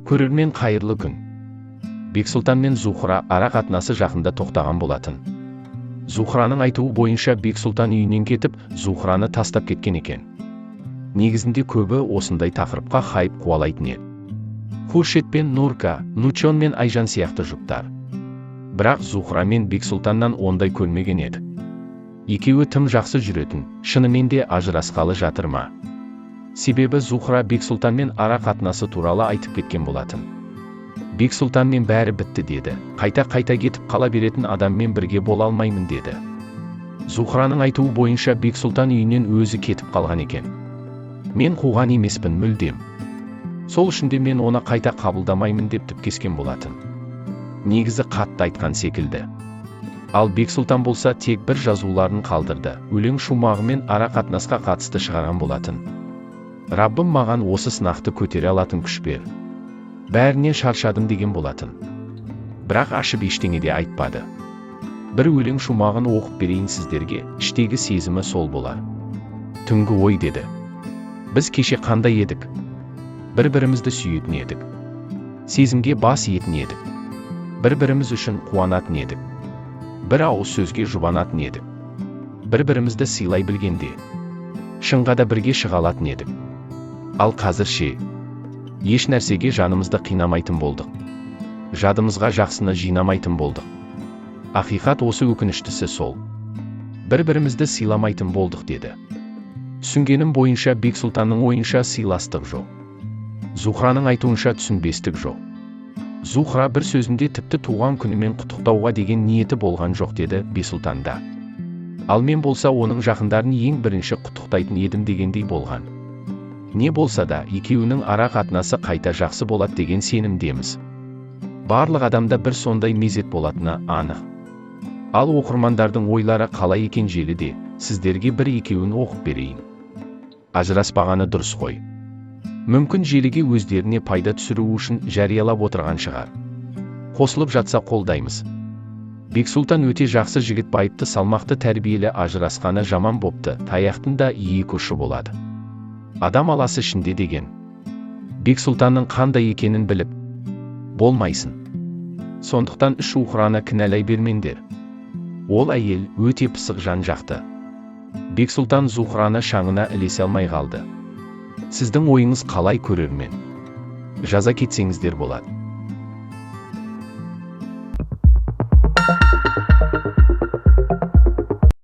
Көрермен, қайырлы күн. Бексұлтан мен Зухра ара қатынасы жақында тоқтаған болатын. Зухраның айтуы бойынша Бексұлтан үйінен кетіп, Зухраны тастап кеткен екен. Негізінде көбі осындай тақырыпқа хайп қуалайтын еді. Хуршед пен Нурка, Нучон мен Айжан сияқты жұптар. Бірақ Зухра мен Бексұлтаннан ондай көрмеген еді. Екеуі тым жақсы жүретін, шынымен де ажырасқалы жатыр ма? Себебі Зухра Бексұлтанмен ара қатынасы туралы айтып кеткен болатын. Бексұлтанмен бәрі бітті деді. Қайта-қайта кетіп қала беретін адаммен бірге бола алмаймын деді. Зухраның айтуы бойынша Бексұлтан үйінен өзі кетіп қалған екен. Мен қуған емеспін мүлдем. Сол үшін де мен оны қайта қабылдамаймын деп түпкескен болатын. Негізі қатты айтқан секілді. Ал Бексұлтан болса тек бір жазуларын қалдырды. Өлең шумағымен ара қатынасқа қатысты шығарған болатын. Раббым маған осы сынақты көтере алатын күш бер. Бәріне шаршадым деген болатын. Бірақ ашып ештеңе де айтпады. Бір өлең шумағын оқып берейін сіздерге, іштегі сезімі сол болар. Түнгі ой деді. Біз кеше қандай едік? Бір-бірімізді сүйетін едік. Сезімге бас иетін едік. Бір-біріміз үшін қуанатын едік. Бір ауыз сөзге жұбанатын едік. Бір-бірімізді сыйлай білгенде. Шыңға да бірге шыға алатын едік. Ал қазір ше, еш нәрсеге жанымызды қинамайтын болдық. Жадымызға жақсыны жинамайтын болдық. Ақиқат осы, өкініштісі сол. Бір-бірімізді сыйламайтын болдық деді. Түсінгенім бойынша Бексұлтанның ойынша сыйластық жоқ. Зухраның айтуынша түсінбестік жоқ. Зухра бір сөзінде тіпті туған күнімен құттықтауға деген ниеті болған жоқ деді Бексұлтанда. Ал мен болса оның жақындарын ең бірінші құттықтайтын едім дегендей болған. Не болса да екеуінің ара қатынасы қайта жақсы болады деген сенімдеміз. Барлық адамда бір сондай мезет болатыны анық. Ал оқырмандардың ойлары қалай екен желіде, сіздерге бір екеуін оқып берейін. Ажыраспағаны дұрыс қой. Мүмкін желіге өздеріне пайда түсіру үшін жариялап отырған шығар. Қосылып жатса қолдаймыз. Бексұлтан өте жақсы жігіт, байыпты, салмақты, тәрбиелі, ажырасқаны жаман бопты, таяқтың да екі ұшы болады. Адам аласы ішінде деген. Бексұлтанның қандай екенін біліп болмайсың. Сондықтан Зухраны кінәлай бермеңдер. Ол әйел өте пысық, жан жақты. Бексұлтан Зухраны шаңына ілесе алмай қалды. Сіздің ойыңыз қалай, көрермен? Жаза кетсеңіздер болады.